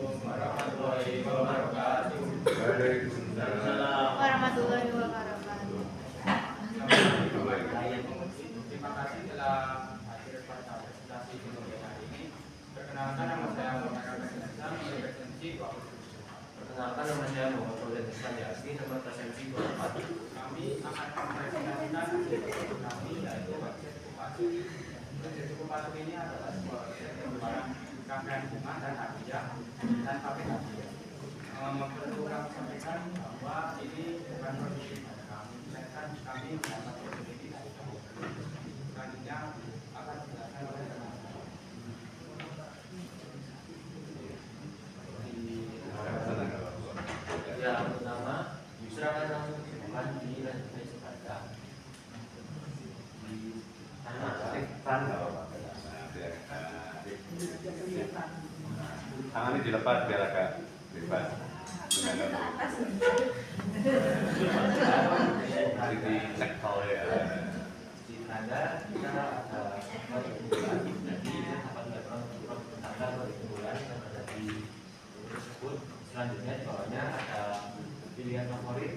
Waalaikumsalam warahmatullahi wabarakatuh. Terima kasih telah hadir pada presentasi di hari ini. Perkenalkan nama saya Muhammad Hasan, represensi Bapak. Perkenalkan nama saya Muhammad Hasan Yassi, nomor presensi 24. Kami akan mempresentasikan hasil kami yaitu website okupasi. Website okupasi ini adalah sebuah website yang merupakan rangkaian bunga dan hadiah dan paket hadiah. Perlu kami sampaikan bahwa ini bukan produksi dari kami, melainkan kami mendapat produksi dari kamu. Selanjutnya akan dijelaskan oleh teman-teman. Yang pertama, user akan langsung dibuka di registrasi pada di tangan ini dilepas biar agak bebas. Jadi cek kalau ya. di tanda kita ada jadi kita dapat melakukan tanda kesimpulan yang ada di tersebut. Selanjutnya di bawahnya ada pilihan favorit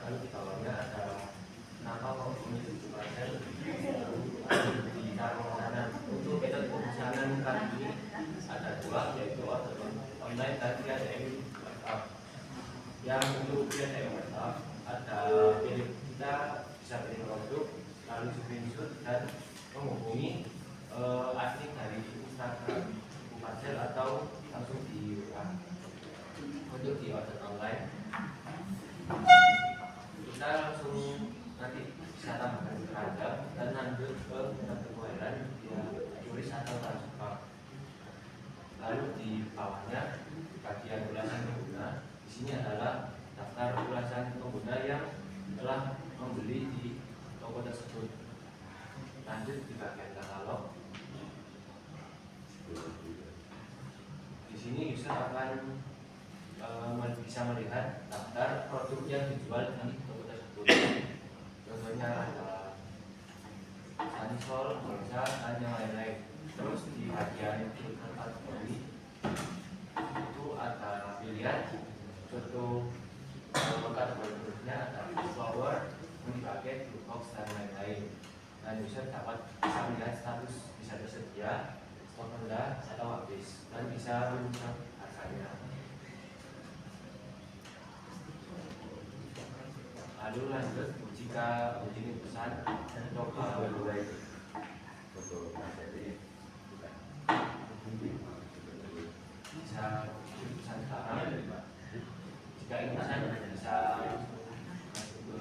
lalu di bawahnya ada kenapa mau memilih parcel di cara pemesanan. Untuk metode pemesanan kali ini ada dua, yaitu order online dan via DM WhatsApp. Yang untuk via DM WhatsApp ada pilih, kita bisa pilih produk lalu screenshot dan menghubungi admin dari Instagram parcel atau langsung di WA. Untuk di order online kita langsung nanti bisa tambahkan keranjang dan lanjut ke metode pembayaran via tulis atau transfer. Lalu di bawahnya bagian ulasan pengguna, di sini adalah daftar ulasan pengguna yang telah membeli di toko tersebut. Lanjut di bagian katalog, di sini user akan bisa melihat daftar produk yang dijual di toko tersebut. Contohnya ada Sanisol, Bolsa, dan yang lain-lain. Terus di bagian filter kategori itu ada pilihan contoh kategori berikutnya ada flower, mini paket, blue box, dan lain-lain. Dan user dapat bisa melihat status bisa tersedia, stok rendah atau habis, dan bisa mengubah harganya. Lalu lanjut, jika begini pesan coba mulai bisa pesan sekarang. Jika ingin pesan bisa masuk ke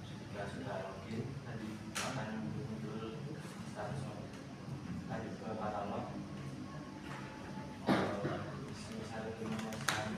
jika sudah login tadi akan muncul status lanjut ke katalog. Misalnya memesan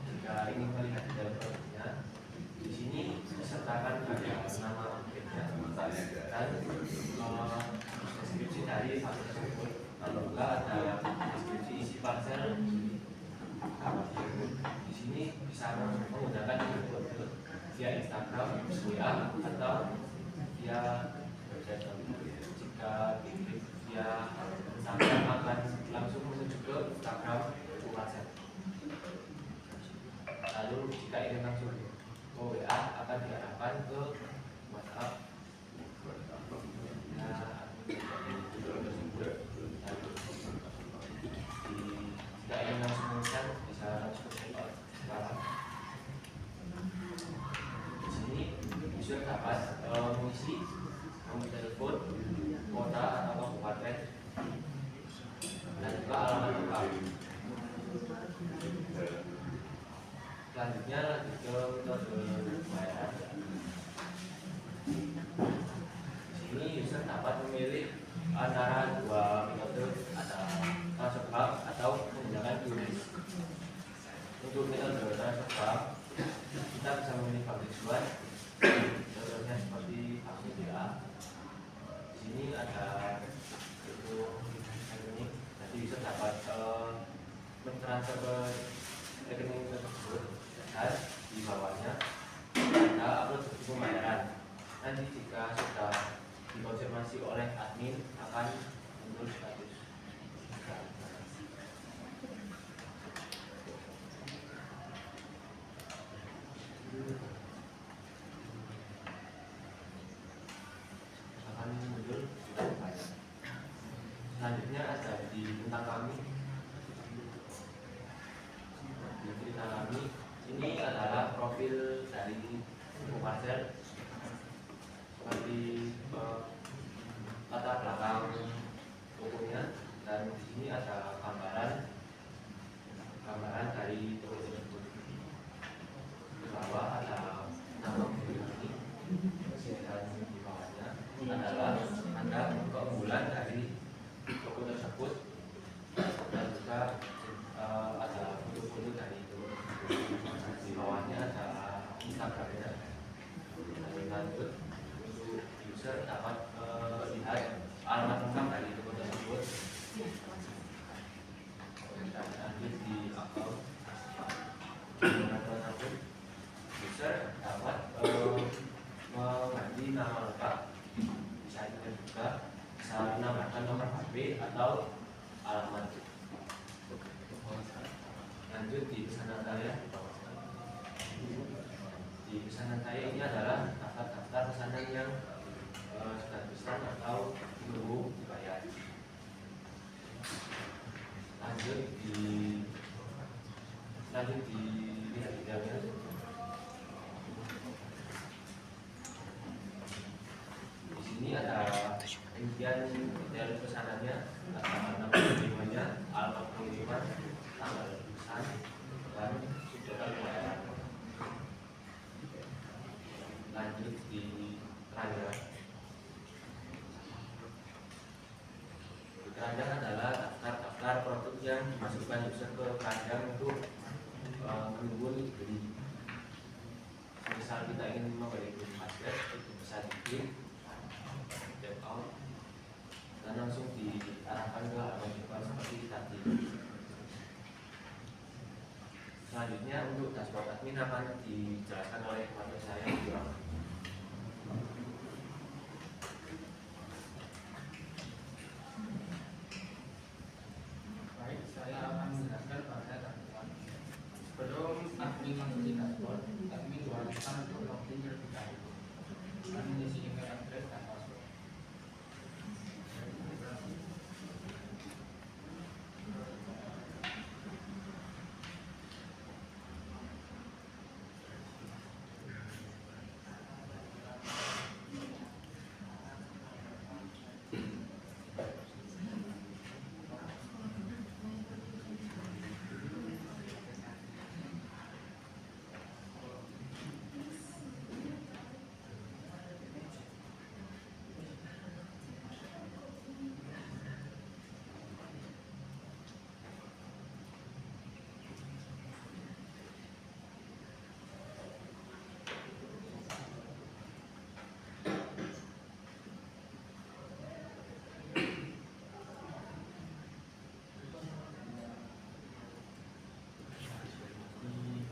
jika ingin melihat dalam produknya, di sini disertakan ada nama objeknya dan deskripsi dari parcel tersebut. Kalau enggak ada deskripsi isi parcel. Di sini bisa menggunakan kode via Instagram, WA, atau via website. Jika diklik via Instagram akan langsung menuju ke Instagram parcel. Lalu jika ingin langsung ke WA akan diarahkan ke WhatsApp. Jika ingin langsung memesan bisa langsung ke checkout sekarang. Di sini user dapat mengisi nomor telepon, kota atau kabupaten, dan juga alamat lengkap. Selanjutnya lanjut ke metode pembayaran. Di sini user dapat memilih tujuan. Contohnya seperti kasus BA. Di sini ada itu rekening, jadi bisa dapat mentransfer ke rekening tersebut dan di bawahnya ada upload bukti pembayaran. Nanti jika sudah dikonfirmasi oleh admin akan muncul status. Akan muncul sudah dibayar. Selanjutnya ada di tentang kami. Di cerita kami ini adalah profil dari Koparsel seperti latar belakang tokonya, dan di sini ada gambaran dari toko tersebut. Di bawah ada nama pembeli ini, dan di bawahnya adalah ada keunggulan dari toko tersebut, dan juga ada foto-foto dari toko tersebut. Di bawahnya ada Instagramnya. Lanjut untuk user dapat lihat alamat lengkap dari toko tersebut. Dan lanjut di akun user dapat mengganti nama lengkap, bisa juga bisa menambahkan nomor HP atau alamat. Lanjut di pesanan saya. Di pesanan saya ini adalah daftar pesanan yang sudah pesan atau menunggu dibayar. Lanjut di lihat detailnya. Di sini ada rincian detail pesanannya, ada nama pengirimannya, alamat pengiriman, tanggal pesan, dan sudara pembayaran. Lanjut di keranjang. Di keranjang adalah daftar produk yang dimasukkan user ke keranjang untuk menunggu dibeli. Misal kita ingin membeli basket, itu bisa diklik, check out, dan langsung diarahkan ke halaman depan seperti tadi. Selanjutnya untuk dashboard admin akan dijelaskan oleh partner saya. Baik, saya akan menjelaskan pada dashboard. Sebelum admin masuk di dashboard, admin diwajibkan untuk login terlebih dahulu dan mengisi email address dan password.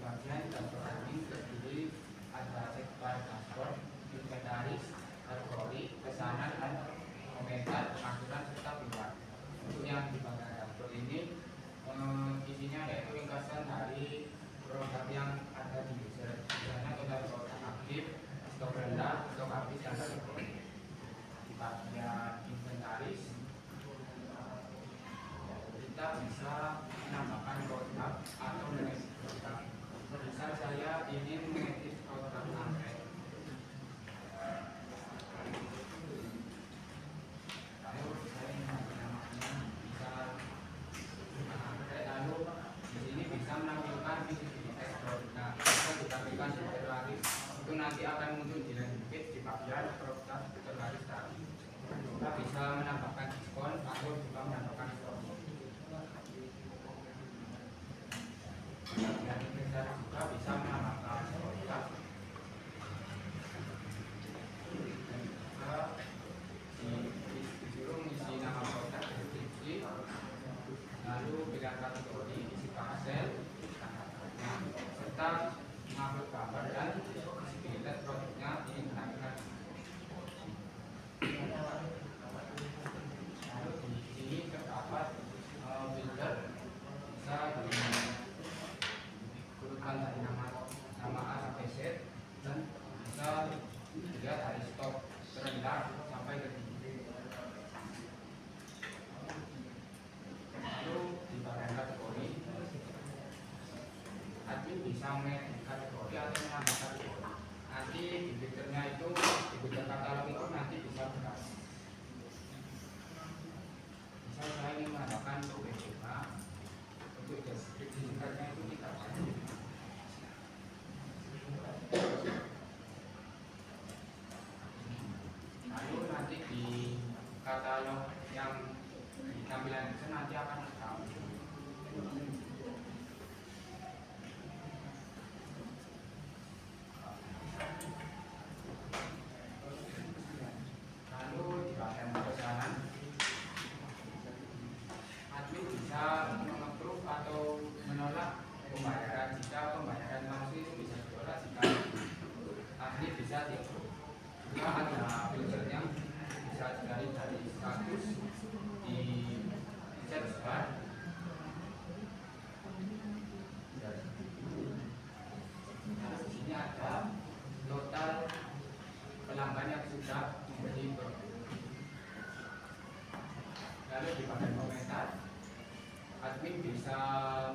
Bagian dashboard admin terdiri ada sektor dashboard, inventaris, kategori, pesanan, dan komentar, pengaturan, serta keluar. Untuk yang di bagian dashboard ini isinya yaitu ringkasan dari produk yang ada di user, misalnya total produk aktif, stok rendah, stok habis, dan kategori. Di bagian inventaris kita bisa menambahkan produk atau mengedit produk. Misal saya ingin mengedit produk anggrek, lalu saya ingin namanya bisa anggrek, lalu di sini bisa menampilkan visibilitas produk. Bisa ditampilkan terlaris, itu nanti akan muncul di landing page di bagian produk terlaris tadi. Kita bisa menambahkan diskon atau juga menambahkan promo. Dan kita juga bisa menambahkan produk sampai ke tinggi. Lalu di bagian kategori, admin bisa mengedit kategori atau menambah kategori. Nanti di fiturnya itu, di fitur katalog itu nanti bisa berkali. Misal saya ingin menambahkan untuk BPK, untuk deskripsi singkatnya itu kita pakai. Lalu nanti di katalog yang di tampilan itu nanti akan hitam. Lalu di bagian pesanan, admin bisa mengapprove atau menolak pembayaran. Jika pembayaran langsung itu bisa ditolak, jika admin bisa di-approve. Juga ada filternya, bisa dari status di search bar. Nah, di sini ada total pelanggan yang sudah membeli produk. Lalu di bagian komentar, admin bisa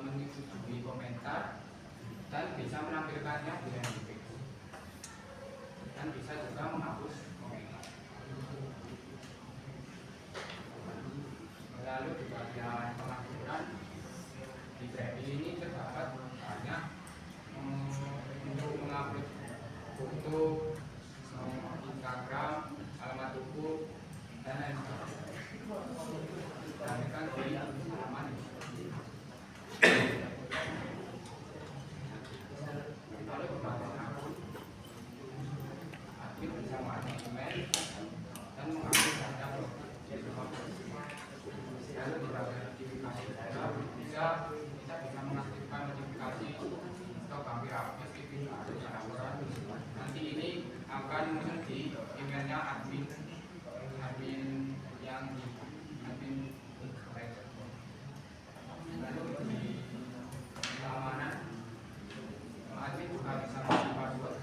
menyetujui komentar dan bisa menampilkannya di landing page, dan bisa juga menghapus komentar. Lalu di bagian pengaturan, di Braille ini terdapat banyak untuk mengupload foto, Instagram, alamat tubuh, dan lain sebagainya. Kami kan di halaman ini. Lalu di bagian akun, admin bisa mengakses email dan mengakses data produk. Lalu di bagian notifikasi juga kita bisa mengaktifkan notifikasi stok hampir habis itu ada laporan. Nanti ini akan muncul di emailnya admin yang di admin. Lalu di keamanan, admin juga bisa mengisi password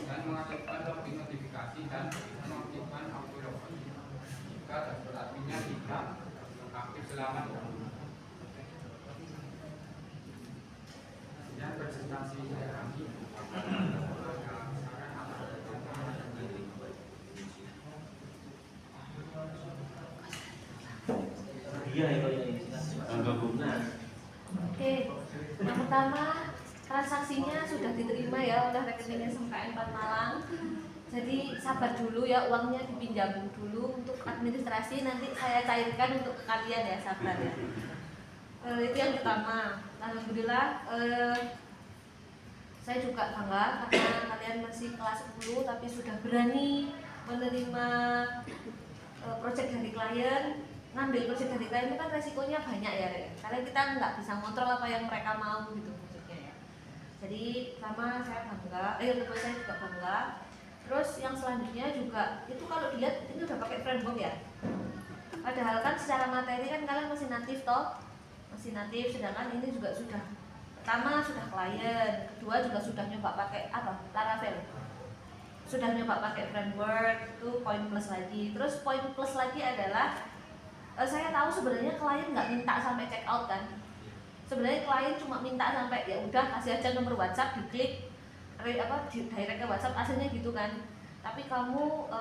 dan mengaktifkan login notifikasi dan mengaktifkan auto login jika dashboard adminnya tidak aktif selama 2 bulan. Dan presentasi saya kami Oke, yang pertama transaksinya sudah diterima ya oleh rekening SMKN 4 Malang. Jadi sabar dulu ya, uangnya dipinjam dulu untuk administrasi, nanti saya cairkan untuk kalian ya, sabar ya. Itu yang pertama. Alhamdulillah saya juga bangga karena kalian masih kelas 10 tapi sudah berani menerima proyek dari klien. Ngambil proyek dari klien itu kan resikonya banyak ya, karena kita nggak bisa kontrol apa yang mereka mau gitu maksudnya ya. Jadi sama saya bangga, saya juga bangga. Terus yang selanjutnya juga itu kalau dilihat ini udah pakai framework ya. Padahal kan secara materi kan kalian masih natif toh, masih natif, sedangkan ini juga sudah pertama sudah klien, kedua juga sudah nyoba pakai apa Laravel, sudah nyoba pakai framework, itu poin plus lagi. Terus poin plus lagi adalah saya tahu sebenarnya klien nggak minta sampai check out kan. Sebenarnya klien cuma minta sampai ya udah kasih aja nomor WhatsApp, diklik direct ke WhatsApp hasilnya gitu kan. Tapi kamu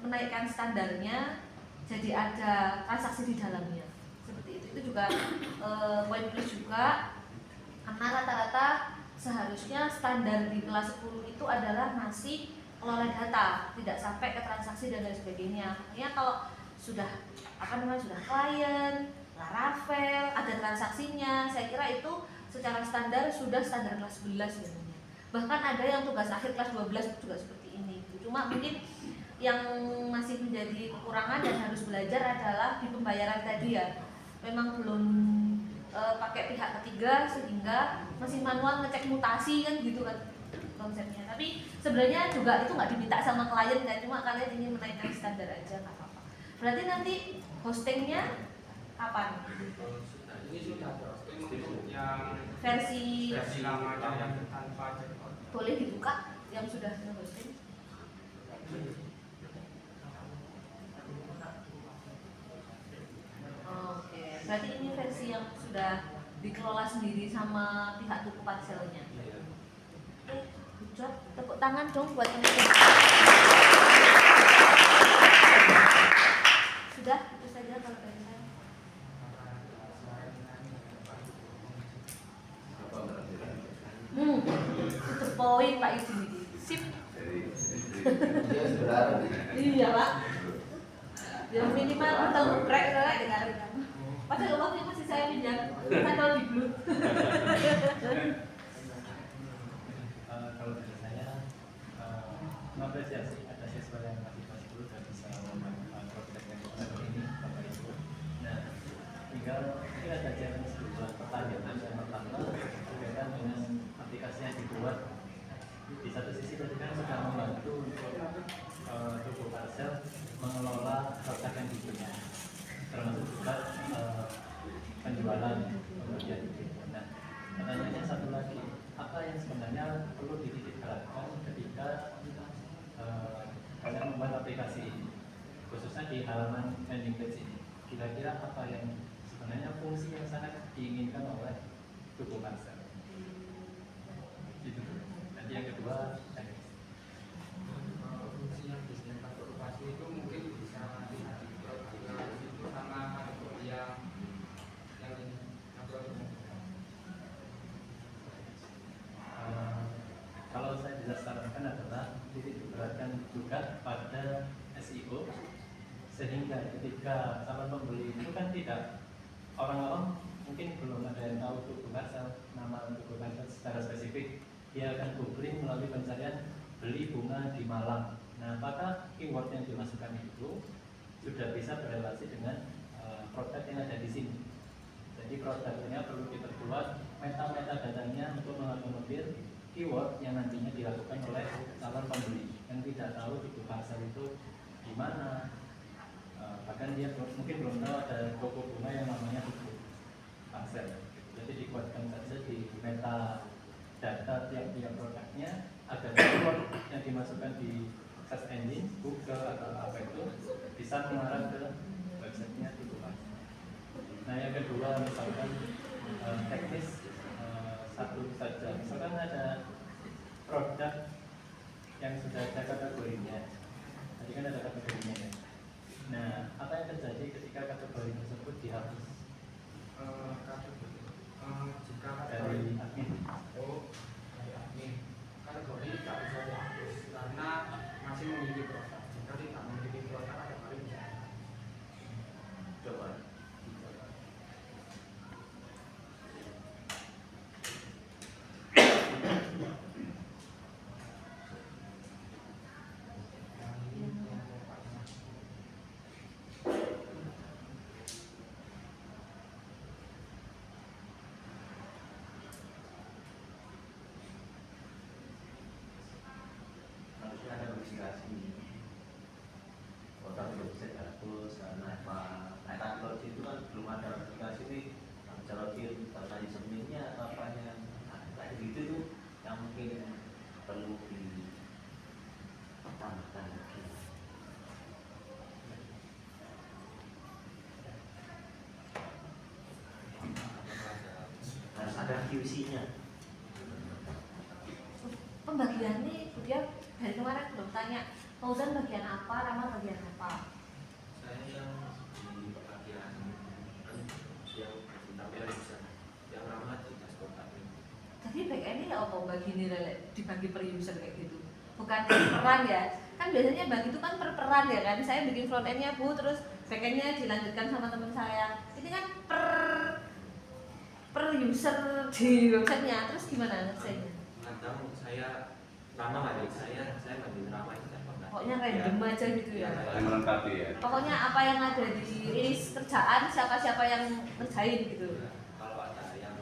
menaikkan standarnya jadi ada transaksi di dalamnya seperti itu juga poin plus juga, karena rata-rata seharusnya standar di kelas 10 itu adalah masih kelola data, tidak sampai ke transaksi dan lain sebagainya. Artinya kalau sudah sudah klien, Laravel, ada transaksinya, saya kira itu secara standar sudah standar kelas 11 sebenarnya. Bahkan ada yang tugas akhir kelas 12 juga seperti ini. Cuma mungkin yang masih menjadi kekurangan dan harus belajar adalah di pembayaran tadi ya. Memang belum pakai pihak ketiga sehingga masih manual ngecek mutasi kan gitu kan konsepnya. Tapi sebenarnya juga itu nggak diminta sama klien kan, cuma kalian ingin menaikkan standar aja nggak apa-apa. Berarti nanti hostingnya kapan? Ini sudah hosting untuk yang versi lamanya yang tanpa check out. Boleh dibuka yang sudah hosting? sudah dikelola sendiri sama pihak tuku parcelnya. Iya. Oke, good job. Tepuk tangan dong buat teman-teman. Sudah, itu saja kalau dari saya. Itu poin Pak Izin ini. Sip. Iya Pak. Ya minimal kita ngebrek dengan padahal waktu itu masih saya pinjam sandal di blue. Kalau dari saya mengapresiasi ada siswa yang masih kelas 10 dan bisa melakukan proyek yang seperti ini Bapak Ibu. Nah, tinggal mungkin ada challenge dua pertanyaan. Yang pertama berkaitan dengan aplikasi yang dibuat. Di satu sisi tadi kan sedang membantu untuk tuku parcel mengelola produk yang dipunya, termasuk juga penjualan kemudian gitu. Nah, pertanyaannya satu lagi, apa yang sebenarnya perlu dititik beratkan ketika kalian membuat aplikasi ini, khususnya di halaman landing page ini? Kira-kira apa yang sebenarnya fungsi yang sangat diinginkan oleh tuku parcel? Itu. Nanti yang kedua, fungsi yang bisnis transportasi itu mungkin bisa dilihat itu sama kategori yang ini kalau saya bisa sarankan adalah titik beratkan juga pada SEO, sehingga ketika calon pembeli itu kan tidak, orang-orang mungkin belum ada yang tahu tuku parcel, nama tuku parcel secara spesifik, dia akan googling melalui pencarian beli bunga di Malang. Nah, apakah keyword yang dimasukkan itu sudah bisa berrelasi dengan produk yang ada di sini? Jadi produknya perlu diperkuat metadata-datanya untuk mengakomodir keyword yang nantinya dilakukan oleh calon pembeli yang tidak tahu tuku parcel itu di mana. Bahkan dia mungkin belum tahu ada toko bunga yang namanya tuku parcel. Jadi dikuatkan saja di metadata tiap-tiap produknya agar keyword yang dimasukkan di search engine, Google atau apa itu bisa mengarah ke websitenya tuku parcel. Nah, yang kedua misalkan teknis satu saja, misalkan ada produk yang sudah ada kategorinya, tadi kan ada kategorinya ya. Nah, apa yang terjadi ketika kategori tersebut dihapus jika dari admin? dari admin kategori tidak bisa dihapus karena masih memiliki produk. Jika tidak memiliki produk, kategori bisa Coba. Harusnya ada notifikasi. Orang belum bisa dihapus karena apa? Nah, kalau itu kan belum ada notifikasi nih. Kalau data usernya apa yang kayak gitu tuh yang mungkin perlu ditambahkan lagi. Harus ada QC-nya. Pembagiannya dia dari kemarin belum tanya Fauzan bagian apa, Rama bagian apa. saya yang di bagian yang tampilan user yang ramah di dashboard admin. Jadi back end ini apa bagi ini dibagi per user kayak gitu, bukan per peran ya. Kan biasanya bagi itu kan per peran ya kan. Saya bikin front endnya Bu, terus back endnya dilanjutkan sama teman saya. Ini kan per user di websitenya. Terus gimana ngerjainnya? Nggak tahu, saya ramah aja, saya banding ramah itu kan Pokoknya random aja gitu ya. Yang melengkapi ya. Pokoknya apa yang ada di list kerjaan, siapa-siapa yang ngerjain gitu. kalau ada yang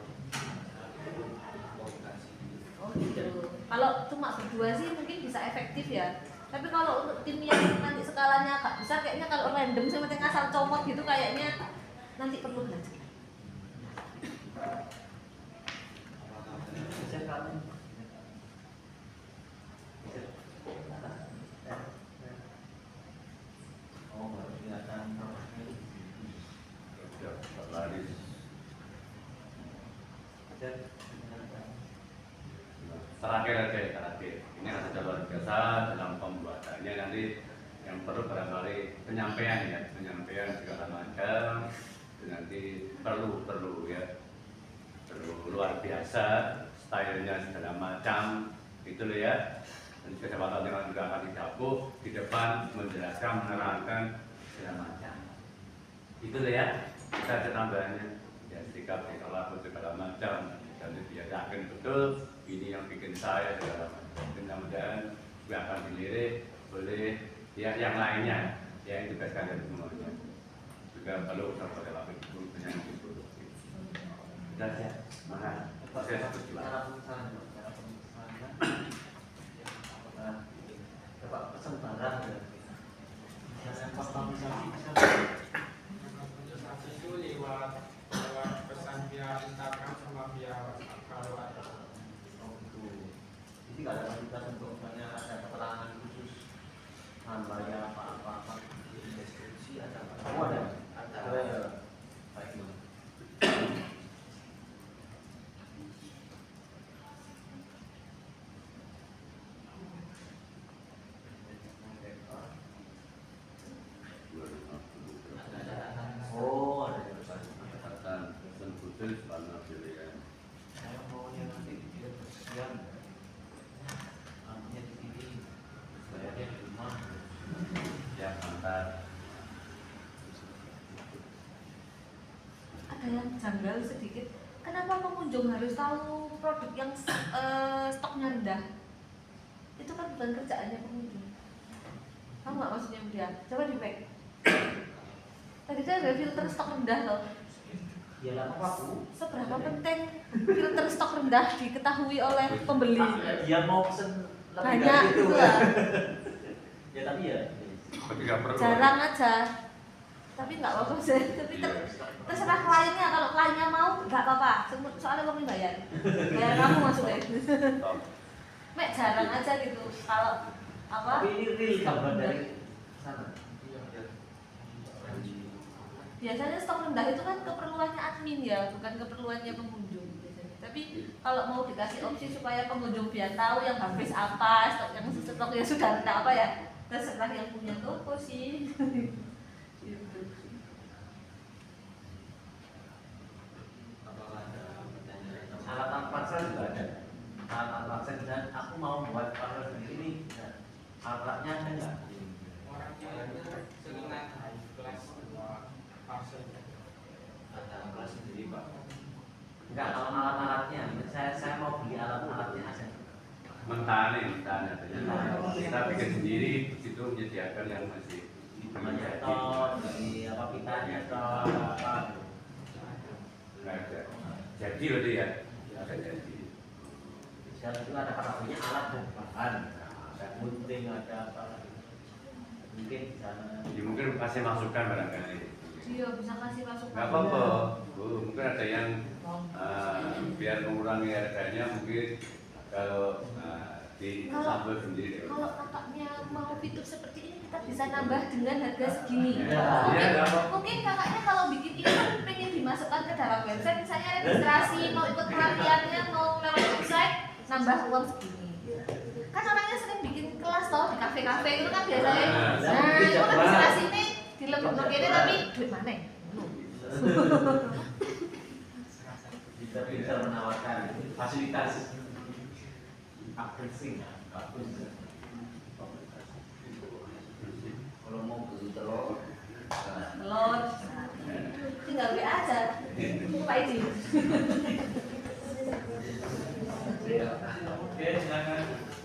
komunikasi. Oh gitu. Kalau cuma berdua sih mungkin bisa efektif ya. Tapi kalau untuk tim yang nanti skalanya agak besar, kayaknya kalau random sama asal comot gitu kayaknya nanti perlu belajar. Laris. Terakhir aja, terakhir. Ini ada luar biasa dalam pembuatannya, nanti yang perlu barangkali penyampaian ya, penyampaian segala macam, itu nanti perlu ya, perlu luar biasa, stylenya segala macam, gitu loh ya. Dan kesempatan yang juga akan didapuk di depan menjelaskan, menerangkan segala macam. Itu loh ya, kita ada tambahannya, ya sikap, laku segala macam, dan dia yakin betul ini yang bikin saya segala macam. Mudah-mudahan juga akan dilirik oleh ya yang lainnya, yang ditugaskan dari semuanya. Juga perlu sampai dalam itu penyanyi itu. Sudah ya, maka saya setuju. Coba pesan barang ya. Organisasi itu lewat pesan via Instagram sama via WhatsApp kalau ada. Jadi nggak ada fasilitas untuk misalnya ada keterangan khusus bayar apa deskripsi ada apa? Oh ada. Baik. Oh ada. Catatan dan khusus warna pilihan. Saya mau yang nanti dia bersekian. Artinya di sini bayarnya di rumah. Ya, mantap. Ada yang janggal sedikit. Kenapa pengunjung harus tahu produk yang stoknya rendah? Itu kan bukan kerjaannya pengunjung. Tahu nggak maksudnya dia? Coba di back. Tadi kan ada filter stok rendah loh. Ya lah apa? Seberapa penting filter stok rendah diketahui oleh pembeli? Dia mau pesen lebih Banyak dari itu. gitu lah. Ya tapi ya. Tapi nggak perlu. Jarang aja. Tapi nggak apa-apa sih. Tapi terserah kliennya. Kalau kliennya mau nggak apa-apa. Soalnya kamu bayar. Bayar kamu maksudnya. Mek jarang aja gitu. Kalau apa? Tapi ini real gambar dari sana. Biasanya stok rendah itu kan keperluannya admin ya, bukan keperluannya pengunjung biasanya. Tapi kalau mau dikasih opsi supaya pengunjung biar tahu yang habis apa, stoknya sudah rendah apa ya, terserah yang punya toko sih. Gitu. Alatan paksa juga ada. Alatan paksa dan aku mau buat parcel sendiri nih. Nah, alatnya ada nggak? Orangnya itu senang high class parcel. Ada kelas sendiri pak. Enggak, kalau alat-alatnya, saya mau beli alat-alatnya aja. Mentah artinya kita bikin sendiri, itu menyediakan yang masih Namanya toh, dari apa pitanya toh, apa? nggak ada. Jadi berarti ya, ada jadi. Dan itu ada kategorinya alat dan bahan. Ada gunting, ada apa? Mungkin di sana. Ya, mungkin kasih masukan barangkali. Iya bisa kasih masukan. Nggak apa-apa, Bu. Mungkin ada yang biar mengurangi harganya mungkin kalau disambung sendiri. Kalau kakaknya mau fitur seperti ini kita bisa nambah dengan harga segini. Ya, Mungkin kakaknya kalau bikin ini kan pengen dimasukkan ke dalam website, misalnya registrasi, mau ikut pelatihannya, mau lewat website, nambah uang segini. Kan orangnya sering bikin kelas toh di kafe-kafe itu kan biasanya. Nah, itu registrasi ini dilebok ini tapi duit mana? Kita bisa menawarkan fasilitas upgrade bagus. Kalau mau beli telur, Telur, tinggal WA aja. Pak Iji.